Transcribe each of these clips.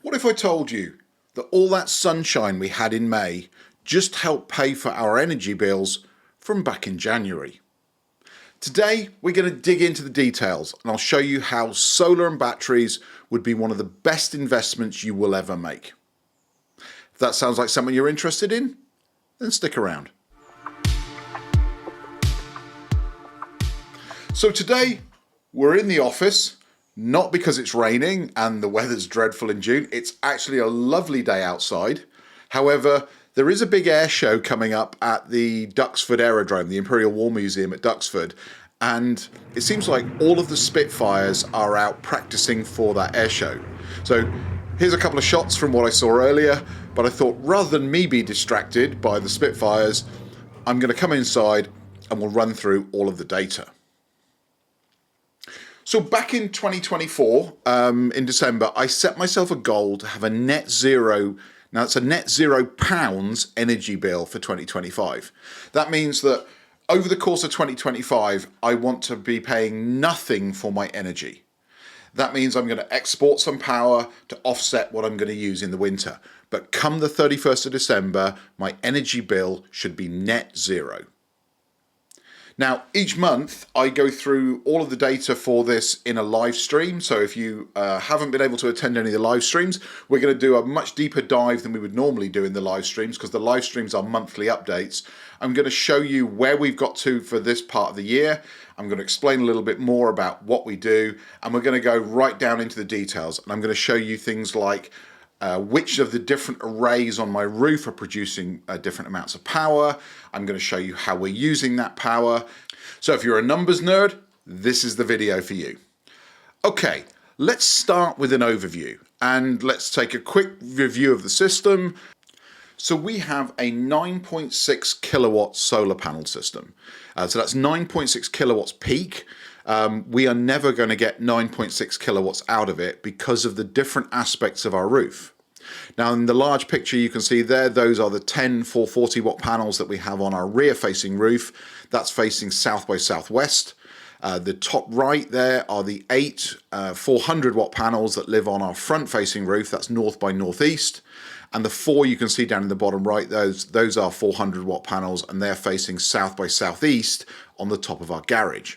What if I told you that all that sunshine we had in May just helped pay for our energy bills from back in January? Today we're going to dig into the details and I'll show you how solar and batteries would be one of the best investments you will ever make. If that sounds like something you're interested in, then stick around. So today we're in the office, not because it's raining and the weather's dreadful in June. It's actually a lovely day outside. However, there is a big air show coming up at the Duxford Aerodrome, the Imperial War Museum at Duxford, and it seems like all of the Spitfires are out practicing for that air show. So here's a couple of shots from what I saw earlier, but I thought rather than me be distracted by the Spitfires, I'm going to come inside and we'll run through all of the data. So back in 2024, in December, I set myself a goal to have a net zero. Now it's a net £0 energy bill for 2025. That means that over the course of 2025, I want to be paying nothing for my energy. That means I'm going to export some power to offset what I'm going to use in the winter. But come the 31st of December, my energy bill should be net zero. Now, each month I go through all of the data for this in a live stream. So if you haven't been able to attend any of the live streams, we're going to do a much deeper dive than we would normally do in the live streams because the live streams are monthly updates. I'm going to show you where we've got to for this part of the year. I'm going to explain a little bit more about what we do, and we're going to go right down into the details. And I'm going to show you things like which of the different arrays on my roof are producing different amounts of power. I'm going to show you how we're using that power. So if you're a numbers nerd, this is the video for you. Okay, let's start with an overview and let's take a quick review of the system. So we have a 9.6 kilowatt solar panel system. So that's 9.6 kilowatts peak. We are never going to get 9.6 kilowatts out of it because of the different aspects of our roof. Now in the large picture you can see there, those are the 10 440 watt panels that we have on our rear facing roof. That's facing south by southwest. The top right there are the 8 400 watt panels that live on our front facing roof. That's north by northeast. And the 4 you can see down in the bottom right, those are 400 watt panels and they're facing south by southeast on the top of our garage.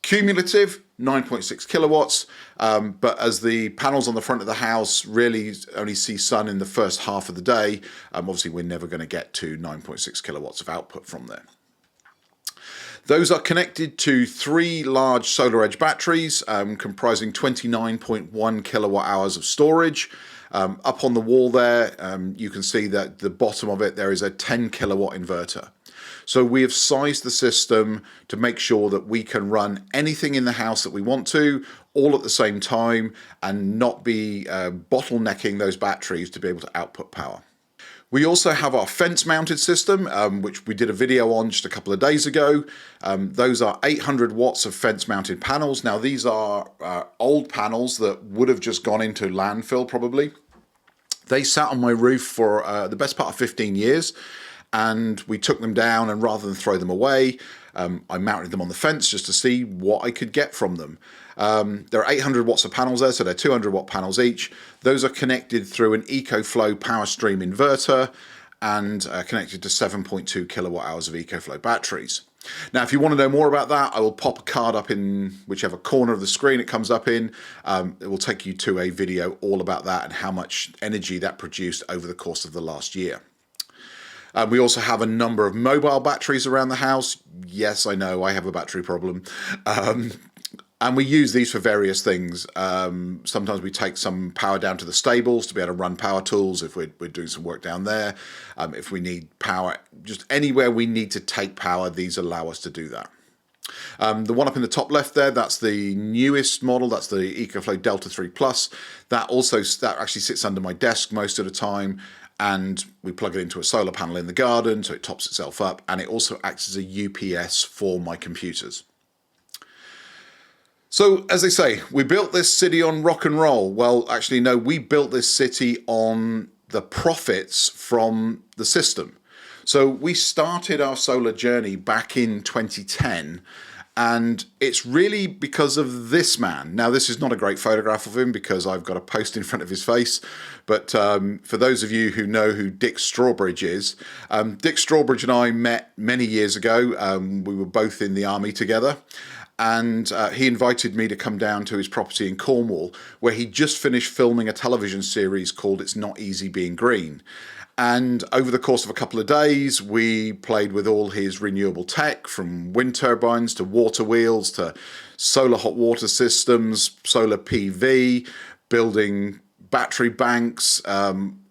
Cumulative 9.6 kilowatts, but as the panels on the front of the house really only see sun in the first half of the day, obviously we're never going to get to 9.6 kilowatts of output from there. Those are connected to 3 large solar edge batteries comprising 29.1 kilowatt hours of storage. Up on the wall there, you can see that at the bottom of it there is a 10 kilowatt inverter. So we have sized the system to make sure that we can run anything in the house that we want to, all at the same time, and not be bottlenecking those batteries to be able to output power. We also have our fence mounted system, which we did a video on just a couple of days ago. Those are 800 watts of fence mounted panels. Now these are old panels that would have just gone into landfill probably. They sat on my roof for the best part of 15 years. And we took them down, and rather than throw them away, I mounted them on the fence just to see what I could get from them. There are 800 watts of panels there, so they're 200 watt panels each. Those are connected through an EcoFlow power stream inverter and connected to 7.2 kilowatt hours of EcoFlow batteries. Now, if you want to know more about that, I will pop a card up in whichever corner of the screen it comes up in. It will take you to a video all about that and how much energy that produced over the course of the last year. We also have a number of mobile batteries around the house. Yes, I know, I have a battery problem. And we use these for various things. Sometimes we take some power down to the stables to be able to run power tools if we're doing some work down there. If we need power, just anywhere we need to take power, these allow us to do that. The one up in the top left there, that's the newest model. That's the EcoFlow Delta 3 Plus. That actually sits under my desk most of the time. And we plug it into a solar panel in the garden so it tops itself up, and it also acts as a UPS for my computers. So as they say, we built this city on rock and roll. Well, actually no, we built this city on the profits from the system. So we started our solar journey back in 2010, And it's really because of this man. Now, this is not a great photograph of him because I've got a post in front of his face. But for those of you who know who Dick Strawbridge is, Dick Strawbridge and I met many years ago. We were both in the army together. And he invited me to come down to his property in Cornwall, where he just finished filming a television series called It's Not Easy Being Green. And over the course of a couple of days, we played with all his renewable tech, from wind turbines to water wheels to solar hot water systems, solar PV, building battery banks,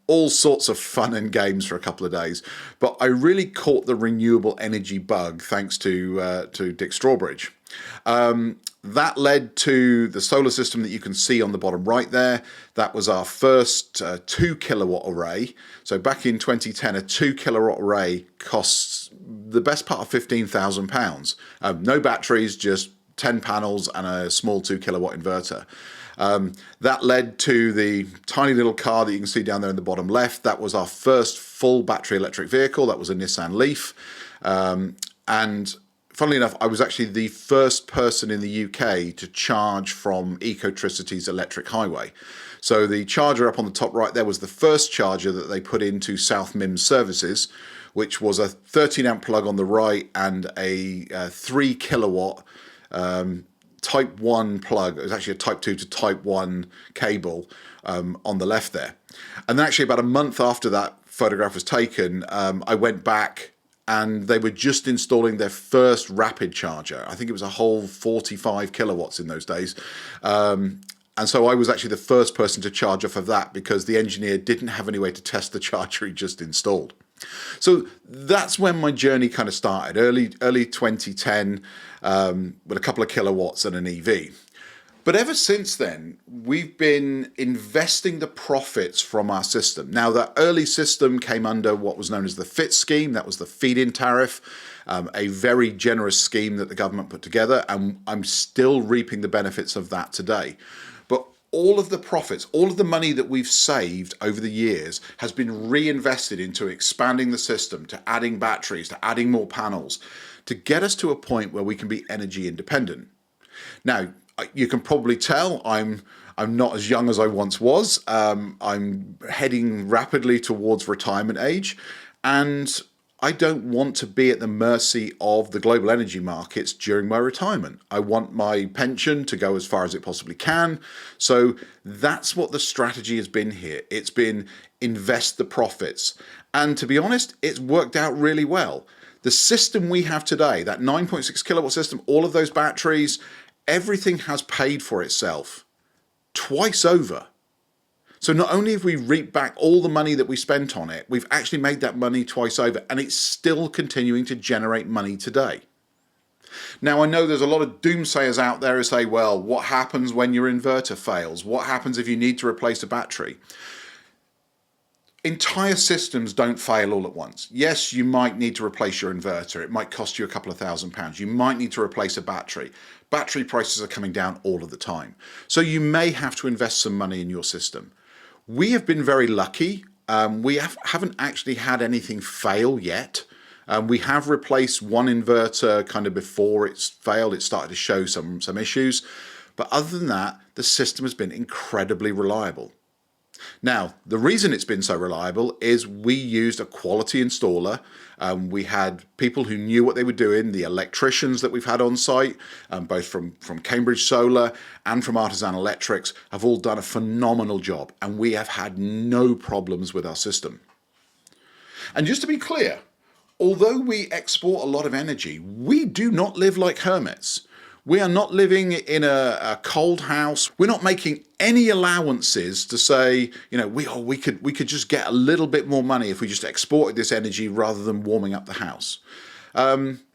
all sorts of fun and games for a couple of days. But I really caught the renewable energy bug thanks to Dick Strawbridge. That led to the solar system that you can see on the bottom right there. That was our first 2 kilowatt array. So back in 2010, a 2 kilowatt array costs the best part of £15,000. No batteries, just 10 panels and a small 2 kilowatt inverter. That led to the tiny little car that you can see down there in the bottom left. That was our first full battery electric vehicle. That was a Nissan Leaf. And funnily enough, I was actually the first person in the UK to charge from Ecotricity's electric highway. So the charger up on the top right there was the first charger that they put into South Mims services, which was a 13 amp plug on the right and a 3 kilowatt Type 1 plug. It was actually a Type 2 to Type 1 cable on the left there. And then actually about a month after that photograph was taken, I went back and they were just installing their first rapid charger. I think it was a whole 45 kilowatts in those days. And so I was actually the first person to charge off of that because the engineer didn't have any way to test the charger he just installed. So that's when my journey kind of started, early 2010, with a couple of kilowatts and an EV. But ever since then, we've been investing the profits from our system. Now, that early system came under what was known as the FIT scheme. That was the feed-in tariff, a very generous scheme that the government put together, and I'm still reaping the benefits of that today. But all of the profits, all of the money that we've saved over the years has been reinvested into expanding the system, to adding batteries, to adding more panels, to get us to a point where we can be energy independent. Now, you can probably tell I'm not as young as I once was. I'm heading rapidly towards retirement age, and I don't want to be at the mercy of the global energy markets during my retirement. I want my pension to go as far as it possibly can. So that's what the strategy has been here. It's been invest the profits. And to be honest, it's worked out really well. The system we have today, that 9.6 kilowatt system, all of those batteries, everything has paid for itself twice over. So not only have we reaped back all the money that we spent on it, we've actually made that money twice over, and it's still continuing to generate money today. Now, I know there's a lot of doomsayers out there who say, well, what happens when your inverter fails? What happens if you need to replace a battery? Entire systems don't fail all at once. Yes, you might need to replace your inverter. It might cost you a couple of £1,000s. You might need to replace a battery. Battery prices are coming down all of the time. So you may have to invest some money in your system. We have been very lucky. We haven't actually had anything fail yet. We have replaced one inverter kind of before it's failed. It started to show some issues. But other than that, the system has been incredibly reliable. Now, the reason it's been so reliable is we used a quality installer. We had people who knew what they were doing. The electricians that we've had on site, both from Cambridge Solar and from Artisan Electrics, have all done a phenomenal job, and we have had no problems with our system. And just to be clear, although we export a lot of energy, we do not live like hermits. We are not living in a cold house. We're not making any allowances to say, you know, we could just get a little bit more money if we just exported this energy rather than warming up the house.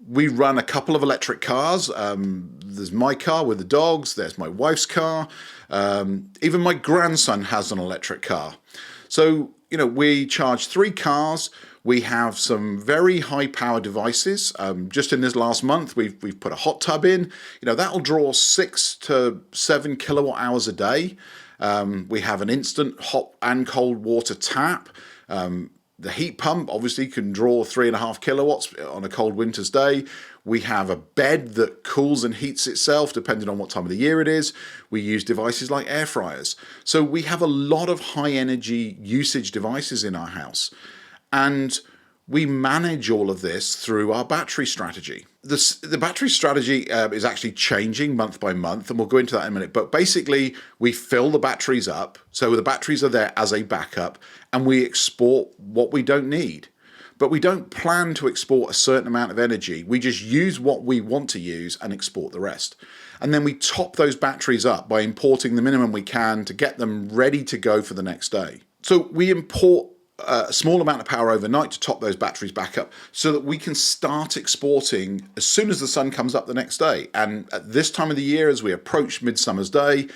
We run a couple of electric cars. There's my car with the dogs. There's my wife's car. Even my grandson has an electric car. So, you know, we charge 3 cars. We have some very high power devices. Just in this last month, we've put a hot tub in. You know, that'll draw 6 to 7 kilowatt hours a day. We have an instant hot and cold water tap. The heat pump obviously can draw 3.5 kilowatts on a cold winter's day. We have a bed that cools and heats itself depending on what time of the year it is. We use devices like air fryers. So we have a lot of high energy usage devices in our house. And we manage all of this through our battery strategy. The battery strategy is actually changing month by month, and we'll go into that in a minute. But basically, we fill the batteries up, so the batteries are there as a backup, and we export what we don't need. But we don't plan to export a certain amount of energy. We just use what we want to use and export the rest. And then we top those batteries up by importing the minimum we can to get them ready to go for the next day. So we import a small amount of power overnight to top those batteries back up so that we can start exporting as soon as the sun comes up the next day. And at this time of the year, as we approach Midsummer's Day,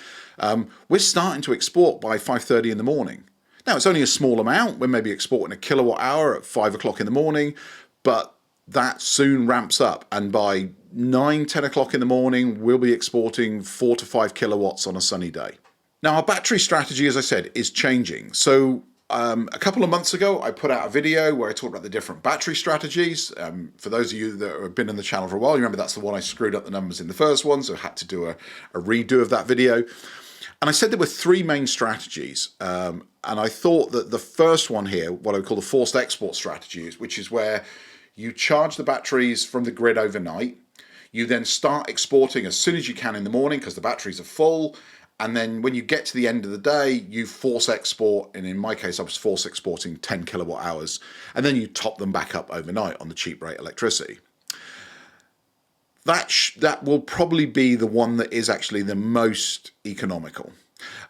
we're starting to export by 5:30 in the morning. Now, it's only a small amount. We're maybe exporting a kilowatt hour at 5 o'clock in the morning, but that soon ramps up. And by 9, 10 o'clock in the morning, we'll be exporting 4 to 5 kilowatts on a sunny day. Now, our battery strategy, as I said, is changing. So a couple of months ago, I put out a video where I talked about the different battery strategies. For those of you that have been in the channel for a while, you remember that's the one I screwed up the numbers in the first one, so I had to do a redo of that video. And I said there were three main strategies. And I thought that the first one here, what I would call the forced export strategies, which is where you charge the batteries from the grid overnight. You then start exporting as soon as you can in the morning because the batteries are full. And then when you get to the end of the day, you force export. And in my case, I was force exporting 10 kilowatt hours. And then you top them back up overnight on the cheap rate electricity. That will probably be the one that is actually the most economical.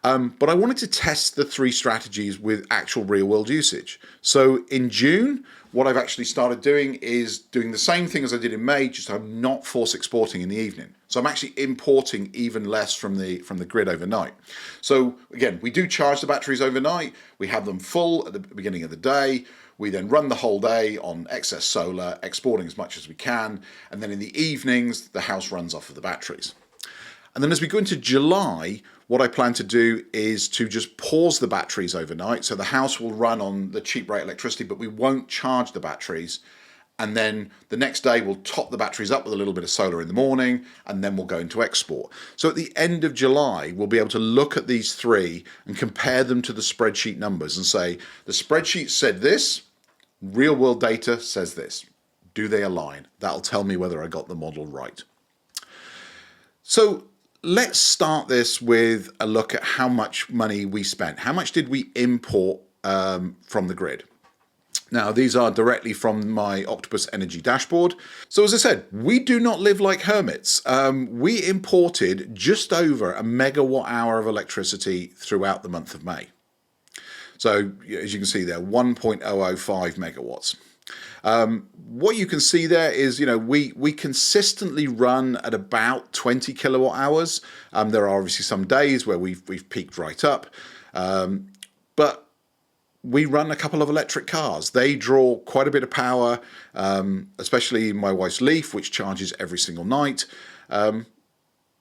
But I wanted to test the three strategies with actual real world usage. So in June, what I've actually started doing is doing the same thing as I did in May, just I'm not force exporting in the evening. So I'm actually importing even less from the grid overnight. So again, we do charge the batteries overnight. We have them full at the beginning of the day. We then run the whole day on excess solar, exporting as much as we can. And then in the evenings, the house runs off of the batteries. And then as we go into July, what I plan to do is to just pause the batteries overnight. So the house will run on the cheap rate electricity, but we won't charge the batteries. And then the next day we'll top the batteries up with a little bit of solar in the morning, and then we'll go into export. So at the end of July, we'll be able to look at these three and compare them to the spreadsheet numbers and say, the spreadsheet said this, real world data says this. Do they align? That'll tell me whether I got the model right. So let's start this with a look at how much money we spent. How much did we import from the grid? Now, these are directly from my Octopus Energy dashboard. So as I said, we do not live like hermits. We imported just over a megawatt hour of electricity throughout the month of May. So as you can see there, 1.005 megawatts. What you can see there is, we consistently run at about 20 kilowatt hours. There are obviously some days where we've peaked right up, but we run a couple of electric cars. They draw quite a bit of power, especially my wife's Leaf, which charges every single night. But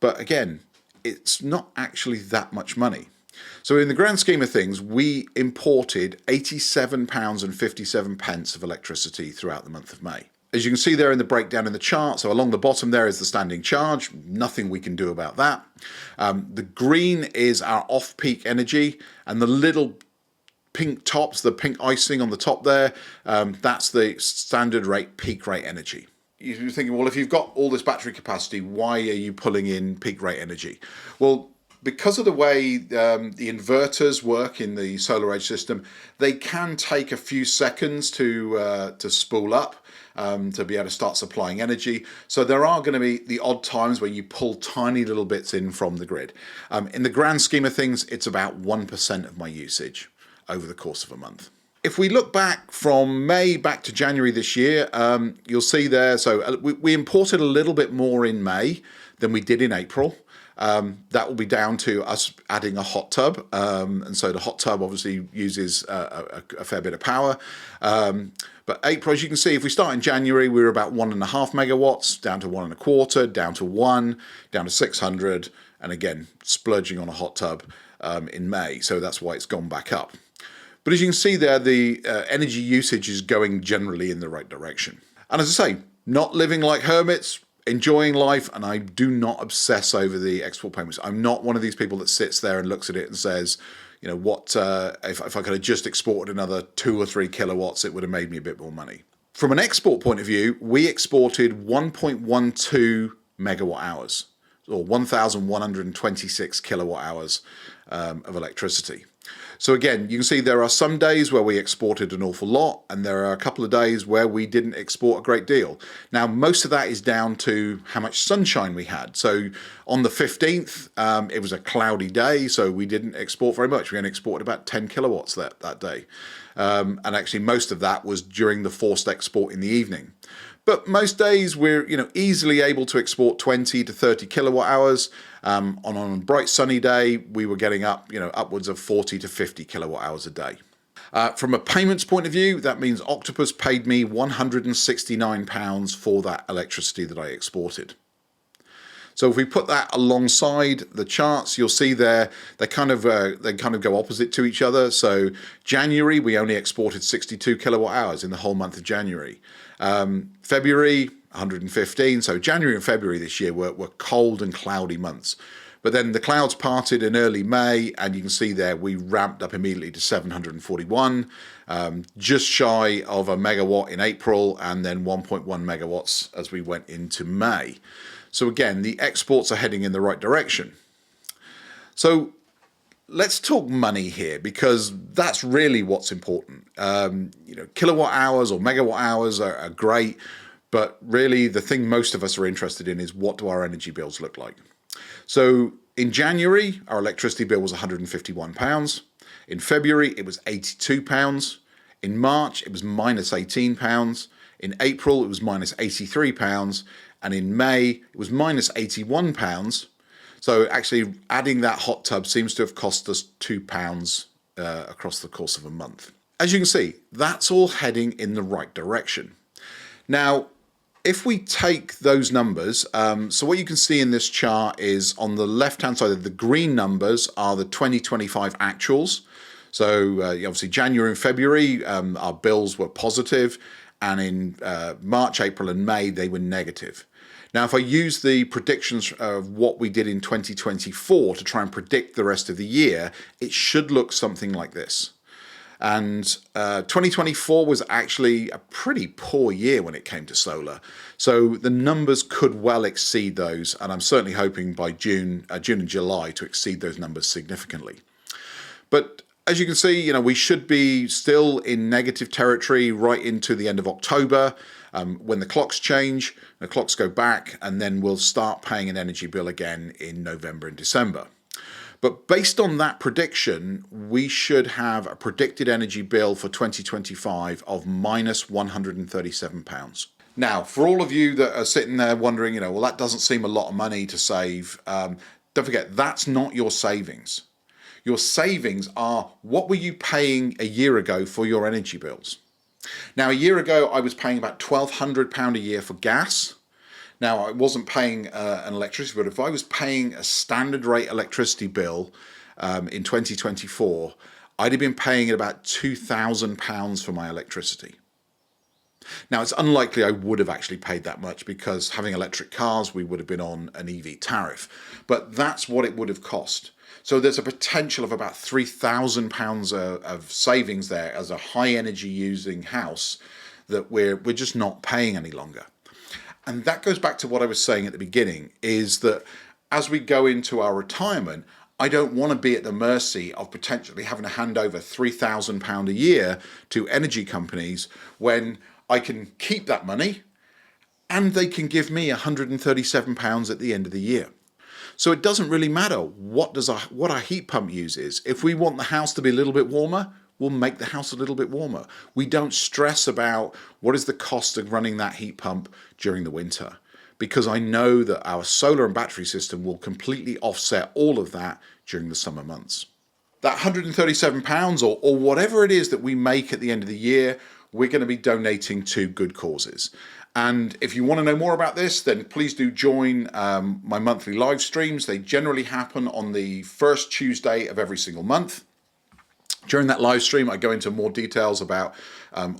again, it's not actually that much money. So in the grand scheme of things, we imported £87.57 of electricity throughout the month of May. As you can see there in the breakdown in the chart, so along the bottom there is the standing charge. Nothing we can do about that. The green is our off-peak energy, and the little pink tops, the pink icing on the top there, that's the standard rate, peak rate energy. You're thinking, well, if you've got all this battery capacity, why are you pulling in peak rate energy? Well, because of the way the inverters work in the solar edge system, they can take a few seconds to spool up to be able to start supplying energy. So there are going to be the odd times where you pull tiny little bits in from the grid. In the grand scheme of things, it's about 1% of my usage over the course of a month. If we look back from May back to January this year, you'll see there, so we imported a little bit more in May than we did in April. That will be down to us adding a hot tub, and so the hot tub obviously uses a fair bit of power. But April, as you can see, if we start in January, we were about 1.5 megawatts, down to 1.25, down to 1, down to 600, and again, splurging on a hot tub in May, so that's why it's gone back up. But as you can see there, the energy usage is going generally in the right direction. And as I say, not living like hermits, enjoying life, and I do not obsess over the export payments. I'm not one of these people that sits there and looks at it and says, you know, what if I could have just exported another 2 or 3 kilowatts, it would have made me a bit more money. From an export point of view, we exported 1.12 megawatt hours, or 1,126 kilowatt hours of electricity. So again, you can see there are some days where we exported an awful lot, and there are a couple of days where we didn't export a great deal. Now, most of that is down to how much sunshine we had. So on the 15th, it was a cloudy day, so we didn't export very much. We only exported about 10 kilowatts that day. And actually most of that was during the forced export in the evening. But most days we're easily able to export 20 to 30 kilowatt hours. On a bright sunny day, we were getting up upwards of 40 to 50 kilowatt hours a day. From a payments point of view, that means Octopus paid me £169 for that electricity that I exported. So if we put that alongside the charts, you'll see there they kind of go opposite to each other. So January, we only exported 62 kilowatt hours in the whole month of January. February, 115. So January and February this year were cold and cloudy months. But then the clouds parted in early May, and you can see there we ramped up immediately to 741, just shy of a megawatt in April, and then 1.1 megawatts as we went into May. So again, the exports are heading in the right direction. So let's talk money here, because that's really what's important. Kilowatt hours or megawatt hours are great, but really the thing most of us are interested in is, what do our energy bills look like? So in January, our electricity bill was £151. In February, it was £82. In March, it was minus £18. In April, it was minus £83. And in May, it was minus £81. So actually adding that hot tub seems to have cost us £2 across the course of a month. As you can see, that's all heading in the right direction. Now, if we take those numbers, so what you can see in this chart is on the left-hand side, the green numbers are the 2025 actuals. So obviously January and February, our bills were positive, and in March, April and May, they were negative. Now, if I use the predictions of what we did in 2024 to try and predict the rest of the year, it should look something like this. And 2024 was actually a pretty poor year when it came to solar. So the numbers could well exceed those, and I'm certainly hoping by June and July to exceed those numbers significantly. But as you can see, we should be still in negative territory right into the end of October. When the clocks change, the clocks go back, and then we'll start paying an energy bill again in November and December. But based on that prediction, we should have a predicted energy bill for 2025 of minus £137. Now, for all of you that are sitting there wondering, well, that doesn't seem a lot of money to save, don't forget, that's not your savings. Your savings are what were you paying a year ago for your energy bills. Now, a year ago, I was paying about £1,200 a year for gas. Now, I wasn't paying an electricity bill. If I was paying a standard rate electricity bill in 2024, I'd have been paying about £2,000 for my electricity. Now, it's unlikely I would have actually paid that much, because having electric cars, we would have been on an EV tariff. But that's what it would have cost. So there's a potential of about £3,000 of savings there as a high energy using house that we're just not paying any longer. And that goes back to what I was saying at the beginning, is that as we go into our retirement, I don't want to be at the mercy of potentially having to hand over £3,000 a year to energy companies when I can keep that money and they can give me £137 at the end of the year. So it doesn't really matter what our heat pump uses. If we want the house to be a little bit warmer, we'll make the house a little bit warmer. We don't stress about what is the cost of running that heat pump during the winter, because I know that our solar and battery system will completely offset all of that during the summer months. That £137 or whatever it is that we make at the end of the year, we're going to be donating to good causes. And if you want to know more about this, then please do join my monthly live streams. They generally happen on the first Tuesday of every single month. During that live stream, I go into more details about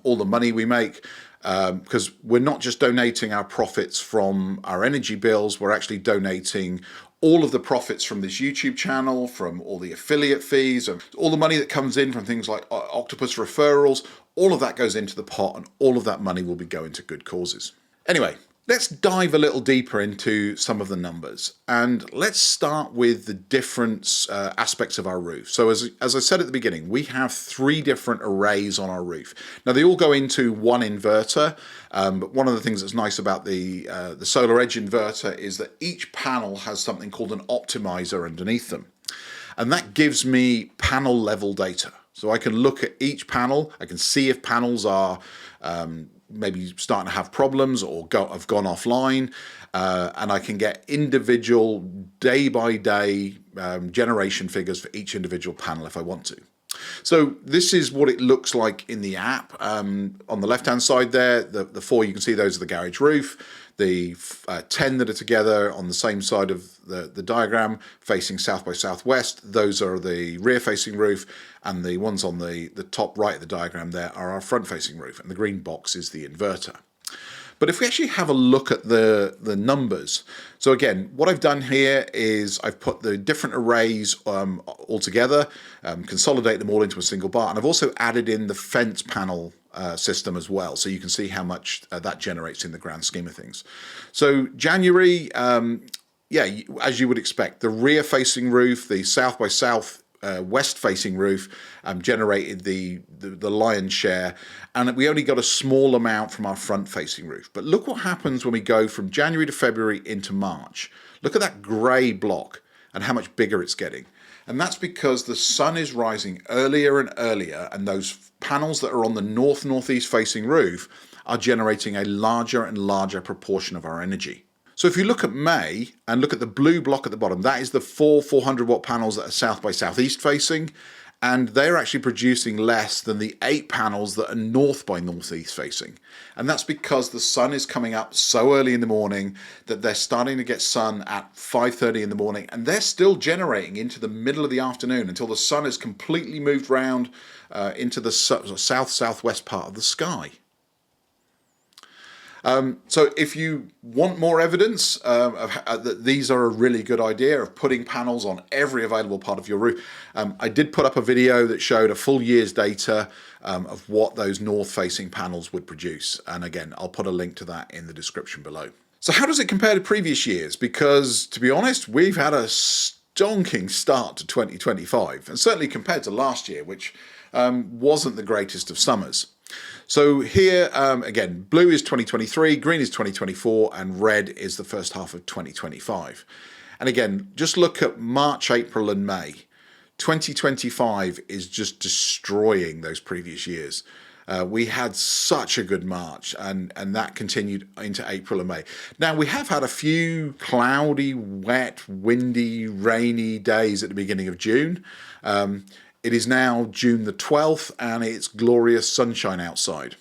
all the money we make, because we're not just donating our profits from our energy bills, we're actually donating all of the profits from this YouTube channel, from all the affiliate fees, and all the money that comes in from things like Octopus referrals. All of that goes into the pot, and all of that money will be going to good causes. Anyway, let's dive a little deeper into some of the numbers, and let's start with the different aspects of our roof. So as I said at the beginning, we have 3 different arrays on our roof. Now they all go into one inverter, but one of the things that's nice about the Solar Edge inverter is that each panel has something called an optimizer underneath them, and that gives me panel level data. So I can look at each panel, I can see if panels are maybe starting to have problems or have gone offline, and I can get individual day-by-day generation figures for each individual panel if I want to. So this is what it looks like in the app. On the left-hand side there, the 4 you can see, those are the garage roof. The 10 that are together on the same side of the diagram facing south by southwest, those are the rear facing roof, and the ones on the top right of the diagram there are our front facing roof, and the green box is the inverter. But if we actually have a look at the numbers, so again, what I've done here is I've put the different arrays all together, consolidate them all into a single bar, and I've also added in the fence panel system as well, so you can see how much that generates in the grand scheme of things. So January, yeah, as you would expect, the rear facing roof, the south by south west facing roof generated the lion's share, and we only got a small amount from our front facing roof. But look what happens when we go from January to February into March. Look at that grey block and how much bigger it's getting. And that's because the sun is rising earlier and earlier, and those panels that are on the northeast facing roof are generating a larger and larger proportion of our energy. So if you look at May and look at the blue block at the bottom, that is the 400 watt panels that are south by southeast facing, and they're actually producing less than the 8 panels that are north by northeast facing. And that's because the sun is coming up so early in the morning that they're starting to get sun at 5:30 in the morning, and they're still generating into the middle of the afternoon until the sun has completely moved round into the southwest part of the sky. So if you want more evidence that these are a really good idea of putting panels on every available part of your roof, I did put up a video that showed a full year's data of what those north-facing panels would produce. And again, I'll put a link to that in the description below. So how does it compare to previous years? Because to be honest, we've had a stonking start to 2025, and certainly compared to last year, which wasn't the greatest of summers. So here, again, blue is 2023, green is 2024, and red is the first half of 2025. And again, just look at March, April, and May. 2025 is just destroying those previous years. We had such a good March, and that continued into April and May. Now, we have had a few cloudy, wet, windy, rainy days at the beginning of June. It is now June the 12th, and it's glorious sunshine outside.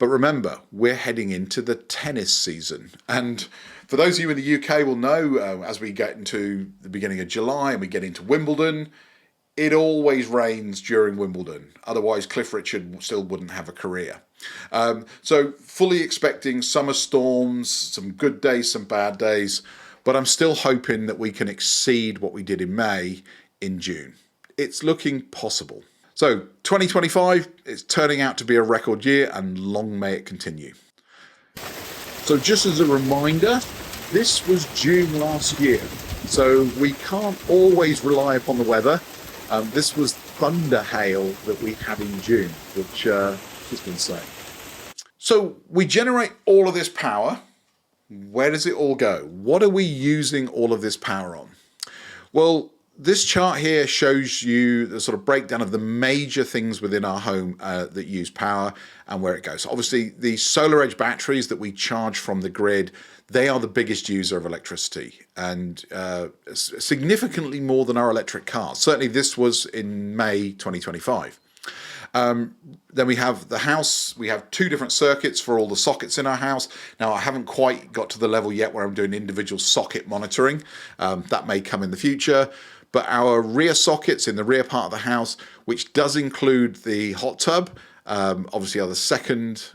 But remember, we're heading into the tennis season. And for those of you in the UK will know, as we get into the beginning of July and we get into Wimbledon, it always rains during Wimbledon. Otherwise, Cliff Richard still wouldn't have a career. So fully expecting summer storms, some good days, some bad days. But I'm still hoping that we can exceed what we did in May in June. It's looking possible. So 2025 is turning out to be a record year, and long may it continue. So just as a reminder, this was June last year, so we can't always rely upon the weather. This was thunder hail that we had in June, which has been insane. So we generate all of this power. Where does it all go? What are we using all of this power on? Well, this chart here shows you the sort of breakdown of the major things within our home that use power and where it goes. So obviously, the Solar Edge batteries that we charge from the grid, they are the biggest user of electricity, and significantly more than our electric cars. Certainly this was in May 2025. Then we have the house. We have 2 different circuits for all the sockets in our house. Now, I haven't quite got to the level yet where I'm doing individual socket monitoring. That may come in the future. but our rear sockets in the rear part of the house, which does include the hot tub, obviously are the second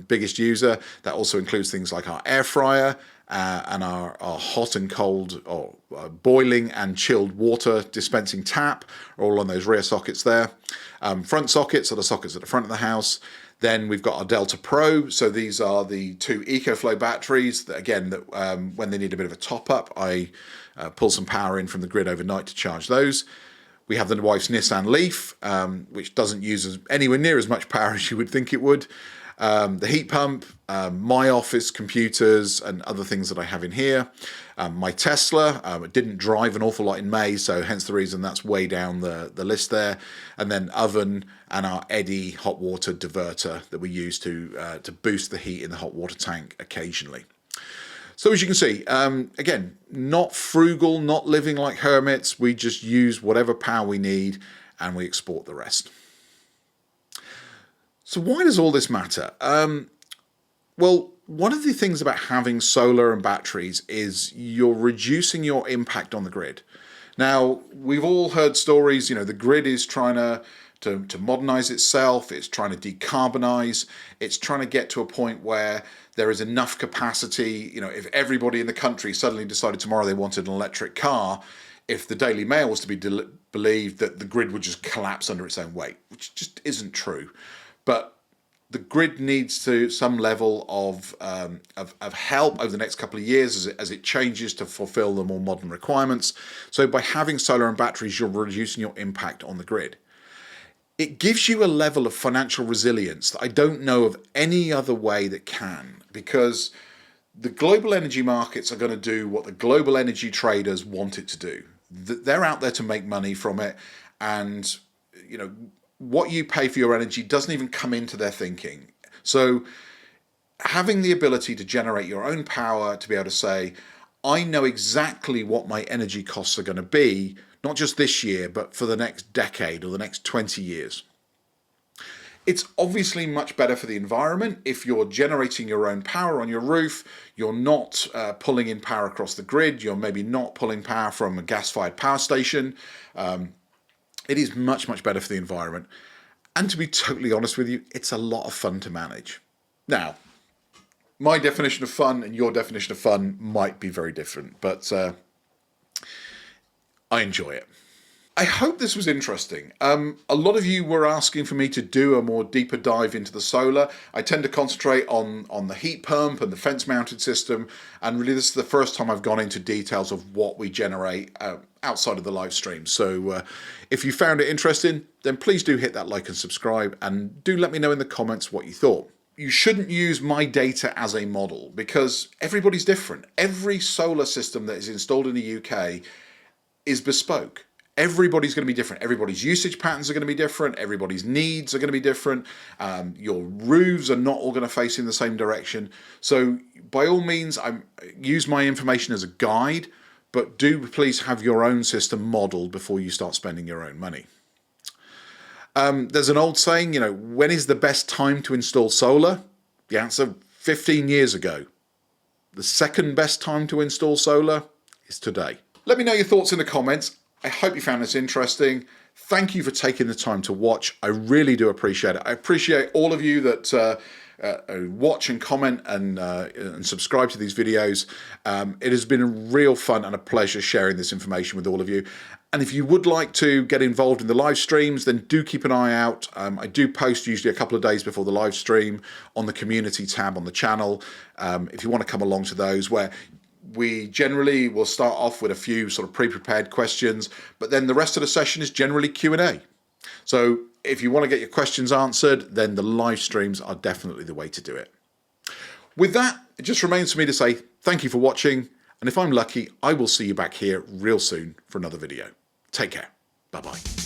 biggest user. That also includes things like our air fryer and our hot and cold or boiling and chilled water dispensing tap are all on those rear sockets there. Front sockets are the sockets at the front of the house. Then we've got our Delta Pro. So these are the two EcoFlow batteries that, again, when they need a bit of a top up, I pull some power in from the grid overnight to charge those. We have the wife's Nissan Leaf, which doesn't use anywhere near as much power as you would think it would. The heat pump, my office computers and other things that I have in here. My Tesla, it didn't drive an awful lot in May, so hence the reason that's way down the list there. And then oven and our Eddy hot water diverter that we use to boost the heat in the hot water tank occasionally. So as you can see, again, not frugal, not living like hermits. We just use whatever power we need and we export the rest. So why does all this matter? Well, one of the things about having solar and batteries is you're reducing your impact on the grid. Now, we've all heard stories, the grid is trying to modernize itself, it's trying to decarbonize, it's trying to get to a point where there is enough capacity. If everybody in the country suddenly decided tomorrow they wanted an electric car, if the Daily Mail was to be believed, that the grid would just collapse under its own weight, which just isn't true. But the grid needs some level of help over the next couple of years as it changes to fulfill the more modern requirements. So by having solar and batteries, you're reducing your impact on the grid. It gives you a level of financial resilience that I don't know of any other way that can, because the global energy markets are going to do what the global energy traders want it to do. They're out there to make money from it, and what you pay for your energy doesn't even come into their thinking. So having the ability to generate your own power, to be able to say, I know exactly what my energy costs are going to be, not just this year, but for the next decade or the next 20 years. It's obviously much better for the environment. If you're generating your own power on your roof, you're not pulling in power across the grid, you're maybe not pulling power from a gas-fired power station. It is much, much better for the environment. And to be totally honest with you, it's a lot of fun to manage. Now, my definition of fun and your definition of fun might be very different, but I enjoy it. I hope this was interesting. A lot of you were asking for me to do a more deeper dive into the solar. I tend to concentrate on the heat pump and the fence mounted system, and really this is the first time I've gone into details of what we generate outside of the live stream. So if you found it interesting, then please do hit that like and subscribe, and do let me know in the comments what you thought. You shouldn't use my data as a model because everybody's different. Every solar system that is installed in the UK is bespoke. Everybody's going to be different. Everybody's usage patterns are going to be different. Everybody's needs are going to be different. Your roofs are not all going to face in the same direction. So by all means, use my information as a guide, but do please have your own system modeled before you start spending your own money. There's an old saying, when is the best time to install solar? The answer, 15 years ago. The second best time to install solar is today. Let me know your thoughts in the comments. I hope you found this interesting. Thank you for taking the time to watch. I really do appreciate it. I appreciate all of you that watch and comment and subscribe to these videos. It has been a real fun and a pleasure sharing this information with all of you. And if you would like to get involved in the live streams, then do keep an eye out. I do post usually a couple of days before the live stream on the community tab on the channel. If you want to come along to those, where we generally will start off with a few sort of pre-prepared questions, but then the rest of the session is generally Q&A. So if you want to get your questions answered, then the live streams are definitely the way to do it. With that, it just remains for me to say thank you for watching, and if I'm lucky, I will see you back here real soon for another video. Take care. Bye-bye.